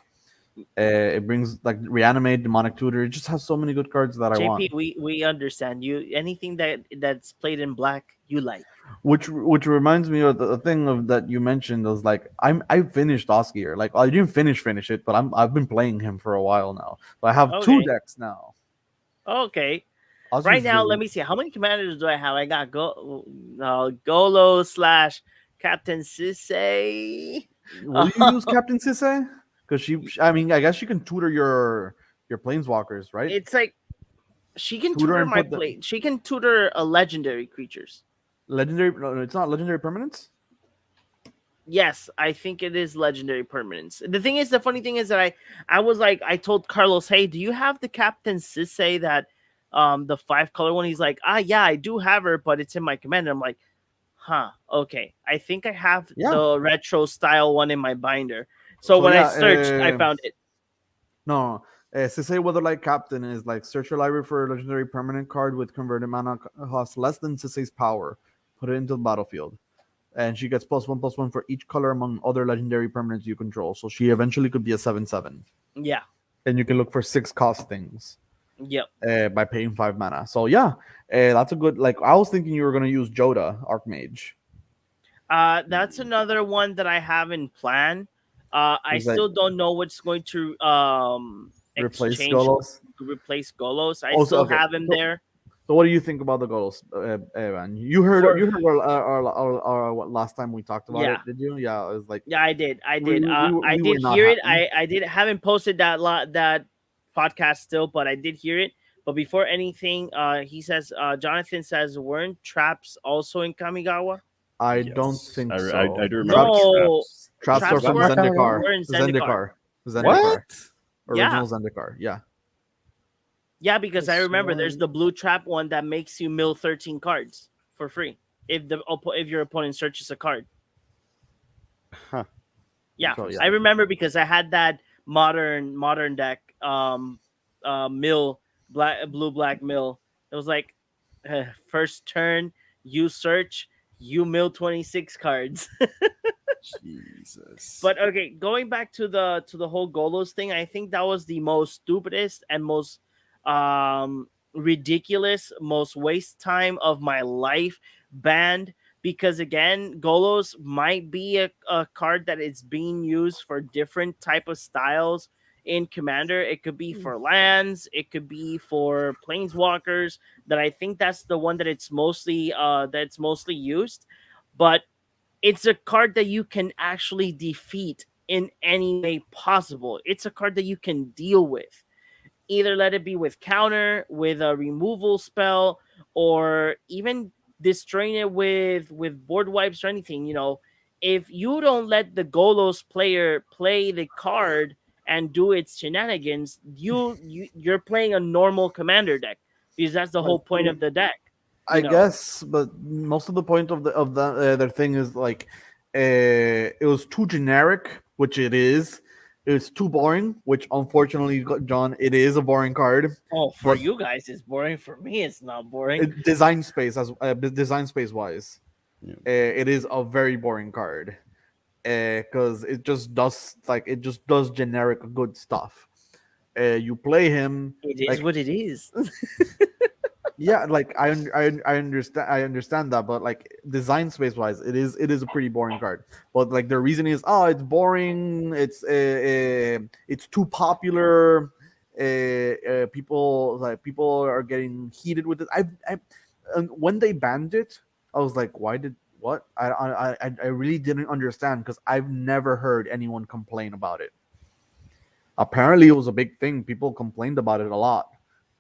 It brings like reanimate, demonic tutor. It just has so many good cards that I want. JP, we understand you. Anything that's played in black, you like. Which reminds me of the thing of that you mentioned was like I finished Oskier. Like I didn't finish it, but I've been playing him for a while now. So I have two Okay. decks now. Okay. Right Oskier's now, let really. me see how many commanders do I have. I got Golo slash Captain Sisei. Will you use Captain Sisei? Because I mean, I guess she can tutor your planeswalkers, right? It's like she can Tutor tutor and my put the play. She can tutor a legendary creatures. legendary. No, it's not legendary permanents. Yes, I think it is legendary permanence. The thing is, the funny thing is that I was like, I told Carlos, hey, do you have the Captain Sisei that the 5 color one? He's like, yeah, I do have her, but it's in my command. I'm like, huh, okay. I think I have Yeah. the retro style one in my binder. So So when I yeah, searched, I found it. no. Sisei Weatherlight Captain is like search your library for a legendary permanent card with converted mana cost less than Sisei's power. Put it into the battlefield. And she gets +1/+1 for each color among other legendary permanents you control. So she eventually could be a 7/7. Yeah. And you can look for 6 cost things Yep. by paying 5 mana. So yeah, that's a good. Like I was thinking you were gonna use Joda Archmage. That's another one that I have in plan. I Is like still don't know what's going to replace exchange Golos. replace Golos. I Also, still okay. have him there So what do you think about the Golos, Evan? for You heard our last time we talked about yeah. it, did you? Yeah, it was like Yeah, I did. I did. I we did were not hear it. happy. I did haven't posted that podcast still, but I did hear it. But before anything, he says Jonathan says weren't traps also in Kamigawa? I don't Yes, think I so. do remember Traps No, traps. traps are Was traps that from in Zendikar. Kamigawa? were in Zendikar. Zendikar. What? Zendikar. Yeah, Original Zendikar. Yeah. yeah, I because I remember there's sworn. the blue trap one that makes you mill 13 cards for free if your opponent searches a card. Huh. Yeah, So yeah. I remember because I had that modern deck mill blue black mill. It was like first turn you search, you mill 26 cards. Jesus. But okay, going back to the whole Golos thing, I think that was the most stupidest and most ridiculous, most waste time of my life banned because again, Golos might be a card that is being used for different type of styles in Commander. It could be for lands, it could be for planeswalkers. That I think that's the one that's mostly used. But it's a card that you can actually defeat in any way possible. It's a card that you can deal with. Either let it be with counter, with a removal spell, or even destroying it with board wipes or anything. if you don't let the Golos player play the card and do its shenanigans, you're playing a normal commander deck because that's the Like, whole point of the deck. I You know, guess, but most of the point of the their thing is like, it was too generic, which it is. It's too boring, which unfortunately, John, it is a boring card. oh, for But you guys, it's boring. For me, it's not boring. design space wise, Yeah. it is a very boring card because it just does generic good stuff. You play him It is like, what it is. yeah, like I understand that, but like design space wise, it is a pretty boring card. But like the reason is, oh, it's boring, it's too popular. People are getting heated with it. I and when they banned it, I was like, why did what? I really didn't understand because I've never heard anyone complain about it. Apparently, it was a big thing. People complained about it a lot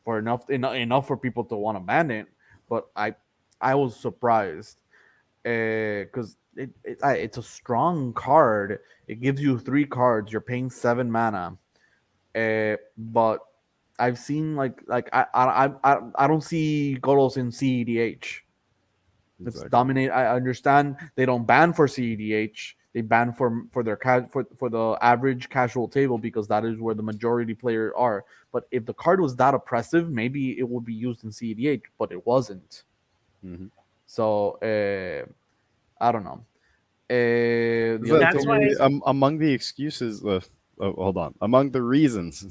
for enough for people to want to ban it. But I was surprised because it's a strong card. It gives you 3 cards. You're paying 7 mana. But I've seen I don't see Golos in CEDH. It's Exactly. dominate. I understand they don't ban for CEDH. They ban for their for the average casual table because that is where the majority players are. But if the card was that oppressive, maybe it would be used in CEDH, but it wasn't. Hmm. So I don't know. The other That's thing why. is Among the excuses, hold on, among the reasons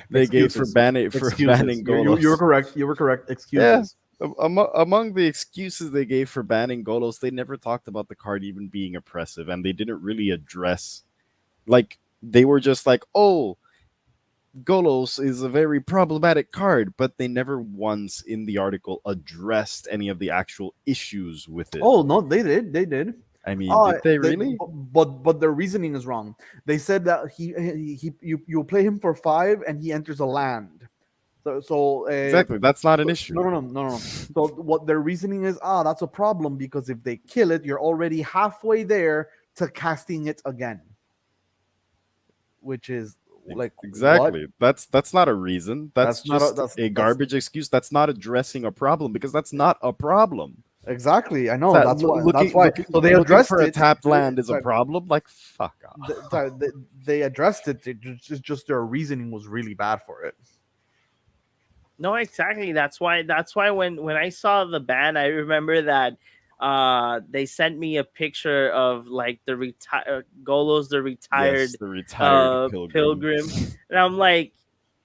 they gave for excuses. banning Excuses. You were Golos. correct. You were correct. Yeah. Excuses. Among the excuses they gave for banning Golos, they never talked about the card even being oppressive, and they didn't really address, like, they were just like, oh, Golos is a very problematic card, but they never once in the article addressed any of the actual issues with it. Oh no, they did. They did. I mean, did they really? But their reasoning is wrong. They said that you play him for 5 and he enters a land. Exactly. That's not an No, issue. no, no, no, no. So what their reasoning is, that's a problem because if they kill it, you're already halfway there to casting it again, which is like what? Exactly. That's not a reason. That's That's not a just a that's garbage excuse. That's not addressing a problem because that's not a problem. exactly. I Is know. that That's why. That's looking why. So they looking addressed for a it. tapped land is a problem? Like fuck off. They addressed it. Just their reasoning was really bad for it. No, exactly. That's why when I saw the ban, I remember that they sent me a picture of like the Golos, the Yes, retired the retired pilgrim. pilgrim, and I'm like,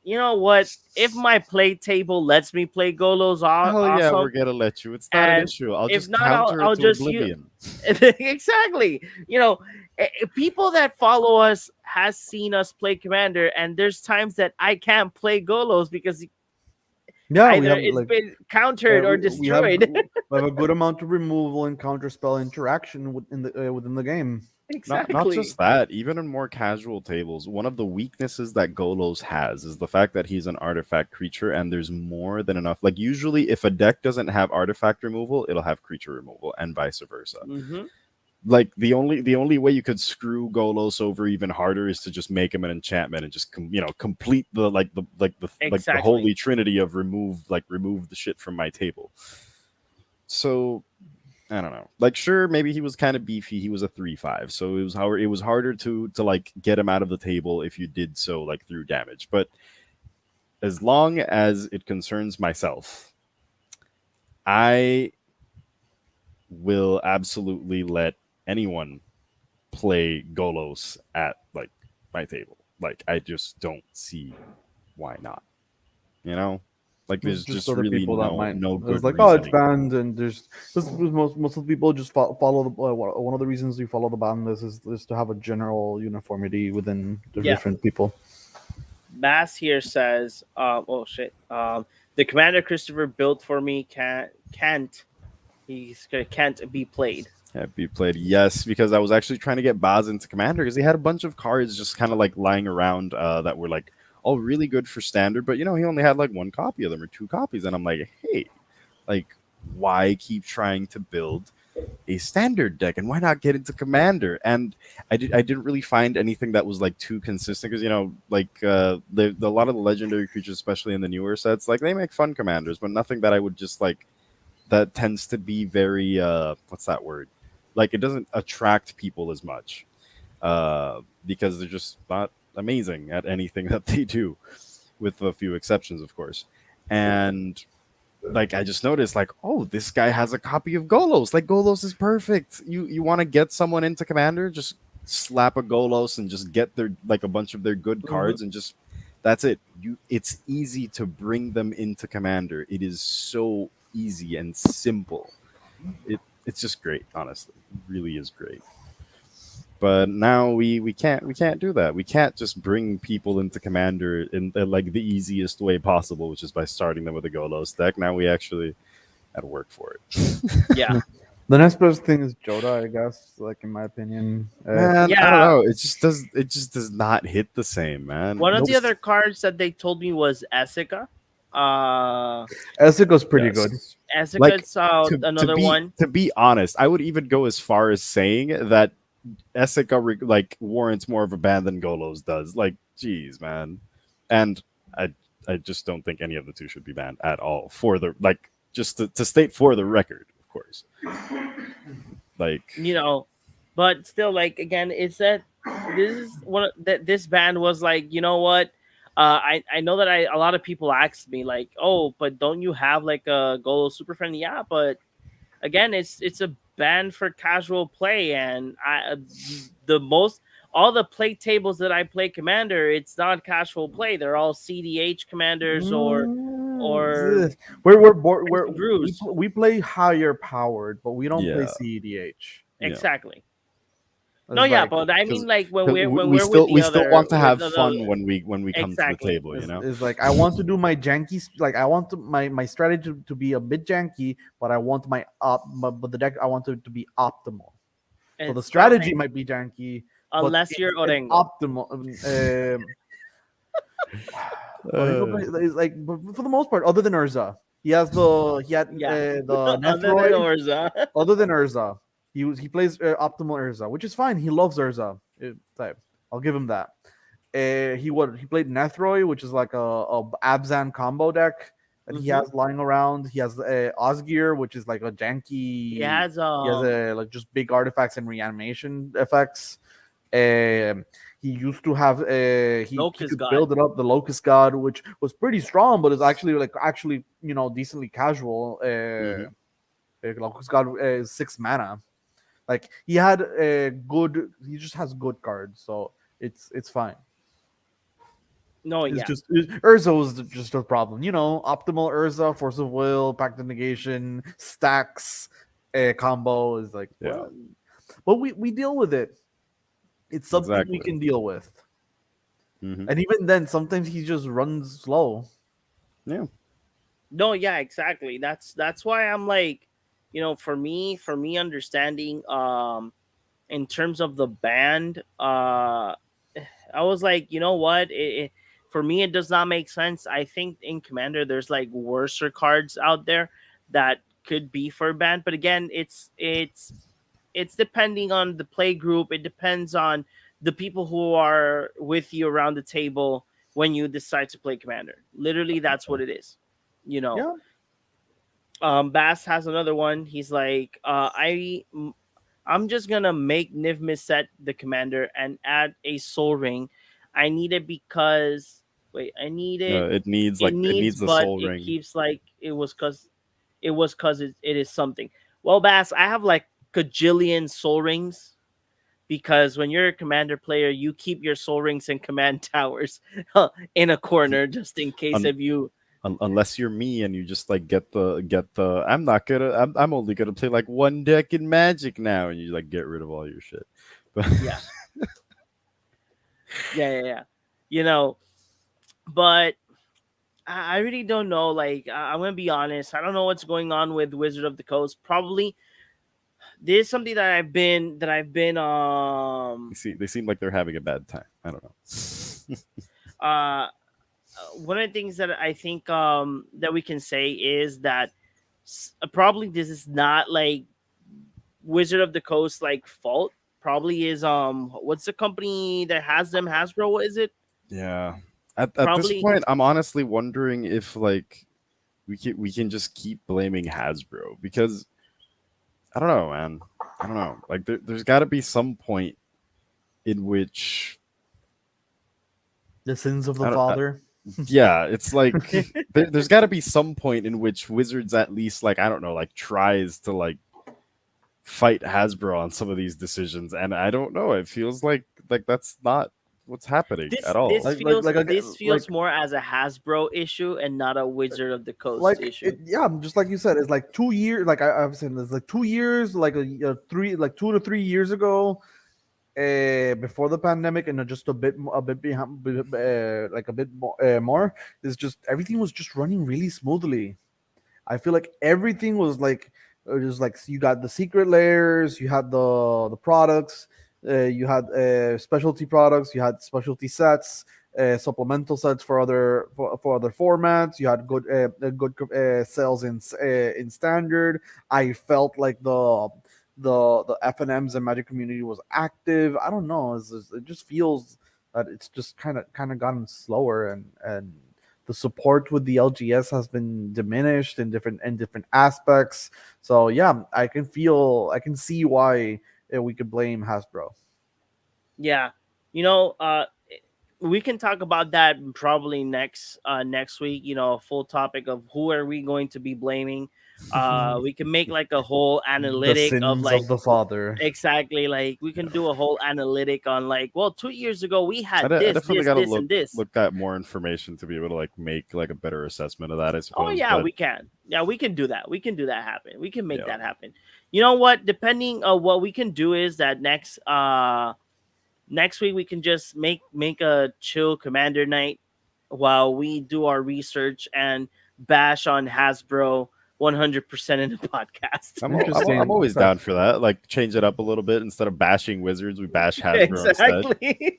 you know what? If my play table lets me play Golos, Hell yeah, awesome. we're gonna let you. It's not an And issue. I'll if just not, I'll counter it I'll to just use oblivion. exactly. People that follow us has seen us play Commander, and there's times that I can't play Golos because Yeah, we either have it's like been countered or destroyed. we have a good amount of removal and counter spell interaction within the game. Not Exactly. just that, even in more casual tables, one of the weaknesses that Golos has is the fact that he's an artifact creature and there's more than enough. Like usually if a deck doesn't have artifact removal, it'll have creature removal and vice versa. Hmm. Like the only way you could screw Golos over even harder is to just make him an enchantment and just complete the Exactly. holy trinity of remove the shit from my table. So I don't know. Like, sure, maybe he was kind of beefy. He was a 3/5, so it was harder to like get him out of the table if you did so like through damage. But as long as it concerns myself, I will absolutely let anyone play Golos at like my table. Like, I just don't see why not. You know, like There's there's just just other really people that no might. no It's good like, oh, it's reasoning. banned, and there's this. Most of the people just follow the. One of the reasons you follow the ban list is to have a general uniformity within the Yeah. different people. Bass here says, oh shit. The commander Christopher built for me can't be played. Have you played? Yes, because I was actually trying to get Baz into Commander because he had a bunch of cards just kind of like lying around that were like all really good for Standard, but he only had like one copy of them or two copies, and I'm like, hey, like, why keep trying to build a standard deck, and why not get into commander? And I didn't really find anything that was like too consistent, because like a lot of the legendary creatures, especially in the newer sets, like they make fun commanders, but nothing that I would just like, that tends to be very what's that word, like it doesn't attract people as much, because they're just not amazing at anything that they do, with a few exceptions, of course. And like I just noticed, like, oh, this guy has a copy of Golos. Like Golos is perfect. You want to get someone into Commander, just slap a Golos and just get their, like, a bunch of their good Mhm. cards, and just that's it. It's easy to bring them into Commander. It is so easy and simple. It's just great, honestly. It really is great. But now we can't do that. We can't just bring people into Commander in like the easiest way possible, which is by starting them with a Golos deck. Now we actually had to work for it. Yeah. The next best thing is Joda, I guess. Like in my opinion, Man, I don't Yeah. know. It just does not hit the same, man. One of It the nope. just other cards that they told me was Essica. Uh, Esico's pretty good. yes. Like, Essica's to another be one. to be honest, I would even go as far as saying that Essica like warrants more of a ban than Golos does. Like, geez, man. And I I just don't think any of the two should be banned at all. For the, like, just to state for the record, of course. Like, You know, but still, like again, it's that this is what that this band was like. You know what? I know that a lot of people asked me like, oh, but don't you have like a Golo super friend? Yeah, but again, it's a band for casual play, and the most all the play tables that I play Commander, it's not casual play. They're all CDH commanders or We're Prince of Brews. we play higher powered, but we don't play yeah, CEDH. yeah. Exactly. No, It's yeah, like but I Because mean, like we, when we we're with still the we still other want to with have the fun when we come to the exactly. table, you know. is like I want to do my janky like I want my strategy to be a bit janky, but I want my but the deck I want it to be optimal. So the It's strategy might be janky, but unless you're it's Orengo. optimal. Oringo Uh, is like, but for the most part, other than Urza, he had Yeah. the Other than Nethroi. Orza. Other than Urza, he plays optimal Urza, which is fine. He loves Urza. Type. I'll give him that. He played Nethroi, which is like a Abzan combo deck that he Hmm. has lying around. He has Osgir, which is like a He janky. has He has a like just big artifacts and reanimation effects. Um, he used to have he Locust could God. build it up the Locust God, which was pretty strong, but is actually decently casual. mhm. Locust God is 6 mana. Like he had a good. He just has good cards, so it's fine. No, It's yeah. just Urza was just a problem. Optimal Urza, Force of Will, Pact of Negation, stacks, combo is like Yeah, what? But we deal with it. It's something we exactly. can deal with. Hmm. And even then, sometimes he just runs slow. Yeah, No, yeah, exactly. That's why I'm like, for me understanding in terms of the band, I was like, you know what? For me, it does not make sense. I think in Commander, there's like worser cards out there that could be for band, but again, it's depending on the play group. It depends on the people who are with you around the table when you decide to play Commander. Literally, that's what it is. You know, Yeah, Bass has another one. He's like, I'm just gonna make Niv Mizzet the commander and add a soul ring. I need it because wait, I need it. it needs, It like, it needs, needs the but soul it ring. keeps like it was cause it is something. Well, Bass, I have like cajillion soul rings because when you're a commander player, you keep your soul rings and command towers in a corner just in case Un- if you unless you're me and you just like get the I'm only gonna play like one deck in Magic now, and you like get rid of all your shit. But yeah yeah. You know, but I really don't know. Like I'm gonna be honest, I don't know what's going on with Wizard of the Coast. Probably this is something that I've been they seem like they're having a bad time. I don't know. uh one of the things that I think that we can say is that probably this is not like Wizard of the Coast like fault. Probably is what's the company that has them? Hasbro, what is it? Yeah. At this Probably point, I'm honestly wondering if like we can just keep blaming Hasbro because I don't know, man. I don't know. Like there's got to be some point in which The sins of the I don't. father. Yeah, it's like there's got to be some point in which Wizards at least like I don't know, like tries to like fight Hasbro on some of these decisions, and I don't know. It feels like that's not what's happening at all. this feels more as a Hasbro issue and not a Wizard of the Coast Like issue. it, yeah, just like you said, it's like 2 years. Like I've said, it's like 2 years, like a three, like 2 to 3 years ago, before the pandemic, and just a bit behind, like a bit more. It's just everything was just running really smoothly. I feel like everything was like just like you got the secret layers, you had the products, you had specialty products, you had specialty sets, supplemental sets for other formats. You had good sales in standard. I felt like the FNMs and Magic community was active. I don't know. It just feels that it's just kind of gotten slower, and the support with the LGS has been diminished in different aspects. So yeah, I can see why we could blame Hasbro. Yeah. You know, we can talk about that probably next week, a full topic of who are we going to be blaming. We can make like a whole The analytic of sins like of the father. exactly like we can do a whole analytic on like, well, 2 years ago we had I this, definitely this, got to this, and this. look at more information to be able to like make like a better assessment of that, I Oh suppose. yeah, But we can. Yeah, we can do that. We can do that happen. We can make yeah, that happen. You know what? Depending on what we can do is that next week we can just make a chill commander night while we do our research and bash on Hasbro 100% in the podcast. I'm Interesting. always down for that. Like change it up a little bit instead of bashing Wizards, we bash Hasbro instead. Exactly. Okay,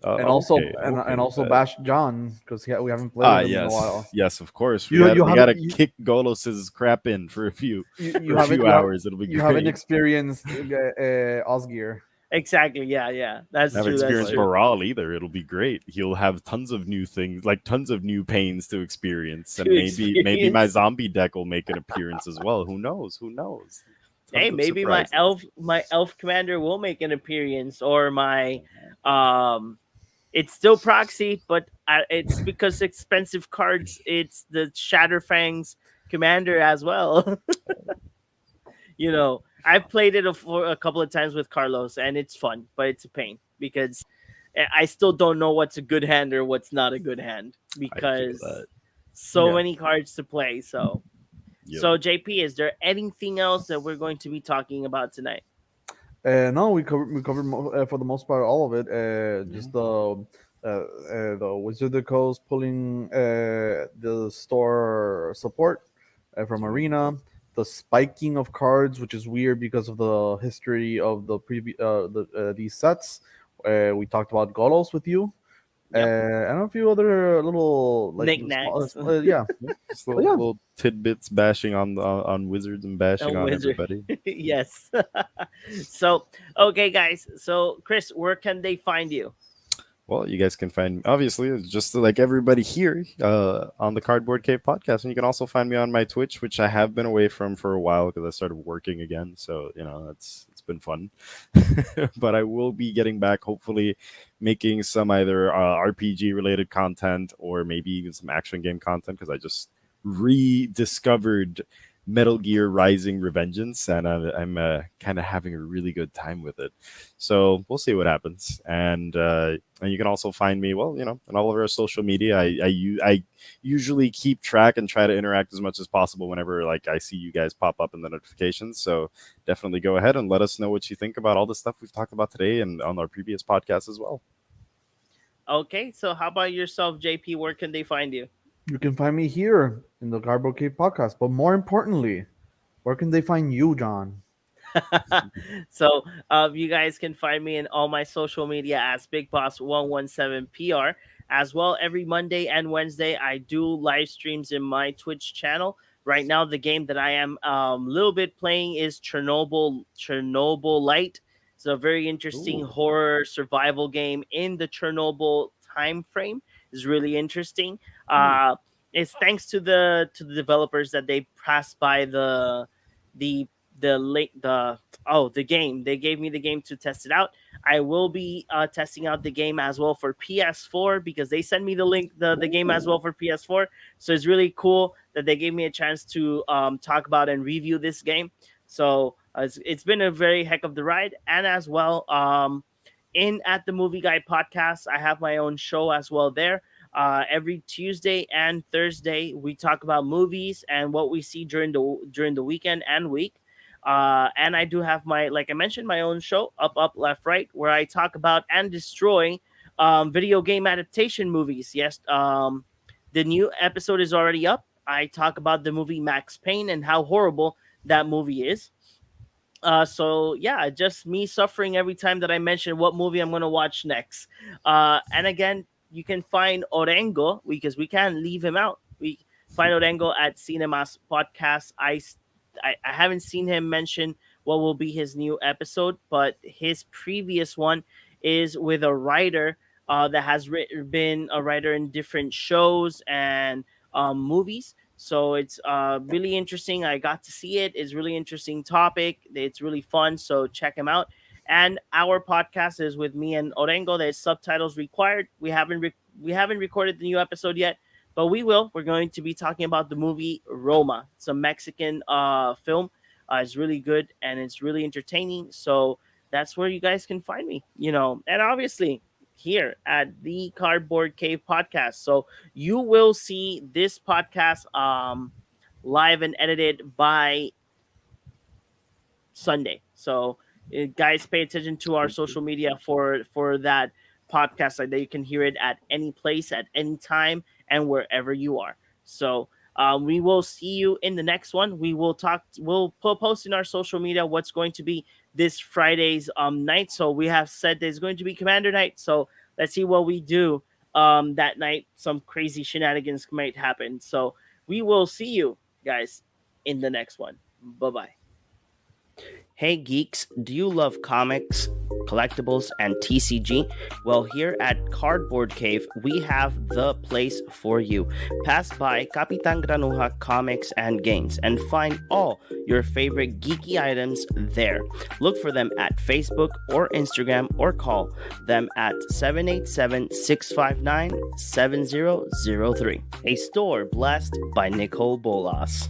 And okay with also that. bash John because we haven't played Ah, with him in a yes, while. yes, of course. You you We haven't gotta kick Golos's crap in for a few you haven't hours. It'll be you haven't great. experienced Osgear. Exactly. Yeah, yeah. That's Haven't true. That's experienced Like true. Baral either. It'll be great. He'll have tons of new things, like tons of new pains to experience, To and maybe my experience. zombie deck will make an appearance as well. Who knows? Who knows? Hey, Tons of maybe surprises. my elf commander will make an appearance, or my um it's still proxy, but it's because expensive cards. It's the Shatterfangs commander as well. I've played it for a couple of times with Carlos, and it's fun, but it's a pain because I still don't know what's a good hand or what's not a good hand I feel because that. so yeah. many cards to play. So, Yep. so JP, is there anything else that we're going to be talking about tonight? No, we covered for the most part all of it. Yeah. Just the Wizard of the Coast pulling the store support from Yep. Arena, the spiking of cards, which is weird because of the history of these sets. We talked about Golos with you, Yep, and a few other little like small, knickknacks. yeah. Just But yeah, little tidbits bashing on Wizards and A bashing on wizard. everybody. Yes. So, okay, guys. So, Chris, where can they find you? Well, you guys can find obviously it's just like everybody here on the Cardboard Cave podcast, and you can also find me on my Twitch, which I have been away from for a while because I started working again. So it's been fun, but I will be getting back hopefully, making some either RPG related content or maybe even some action game content because I just rediscovered Metal Gear Rising Revengeance, and I'm kind of having a really good time with it. So we'll see what happens. And you can also find me, well, on all of our social media. I usually keep track and try to interact as much as possible whenever like I see you guys pop up in the notifications. So definitely go ahead and let us know what you think about all the stuff we've talked about today and on our previous podcast as well. Okay, so how about yourself, JP? Where can they find you? you can find me here in the Garbo Cave podcast. But more importantly, where can they find you, John? So, you guys can find me in all my social media as Big Boss 117 PR. As well, every Monday and Wednesday, I do live streams in my Twitch channel. Right now, the game that I am a little bit playing is Chernobyl Light. It's a very interesting Ooh. horror survival game in the Chernobyl time frame. It's really interesting. Hmm. Uh, it's thanks to the developers that they passed by the the game. They gave me the game to test it out. I will be testing out the game as well for PS4 because they sent me the link, the game as well Ooh. for PS4. So it's really cool that they gave me a chance to talk about and review this game. So it's been a very heck of the ride. And as well, in at the Movie Guy podcast, I have my own show as well there. Every Tuesday and Thursday, we talk about movies and what we see during the weekend and week. And I do have my, like I mentioned, my own show, Up Left Right, where I talk about and destroy video game adaptation movies. Yes, the new episode is already up. I talk about the movie Max Payne and how horrible that movie is. So yeah, just me suffering every time that I mention what movie I'm gonna watch next. And again, you can find Orengo because we can't leave him out. We find Orengo at Cinemas Podcast. I haven't seen him mention what will be his new episode, but his previous one is with a writer that has been a writer in different shows and movies. So it's really interesting. I got to see it. It's really interesting topic. It's really fun. So check him out. And our podcast is with me and Orengo. There's subtitles required. We haven't recorded the new episode yet, but we will. We're going to be talking about the movie Roma. It's a Mexican film. It's really good and it's really entertaining. So that's where you guys can find me. And obviously here at the Cardboard Cave podcast. So you will see this podcast live and edited by Sunday. So guys, pay attention to our social media for that podcast, like that you can hear it at any place, at any time, and wherever you are. So we will see you in the next one. We will talk. We'll post in our social media what's going to be this Friday's night. So we have said there's going to be Commander Night. So let's see what we do that night. Some crazy shenanigans might happen. So we will see you guys in the next one. Bye bye. Hey geeks, do you love comics, collectibles, and TCG? Well, here at Cardboard Cave, we have the place for you. Pass by Kapitan Granuja Comics and Games and find all your favorite geeky items there. Look for them at Facebook or Instagram or call them at 787-659-7003. A store blessed by Nicole Bolas.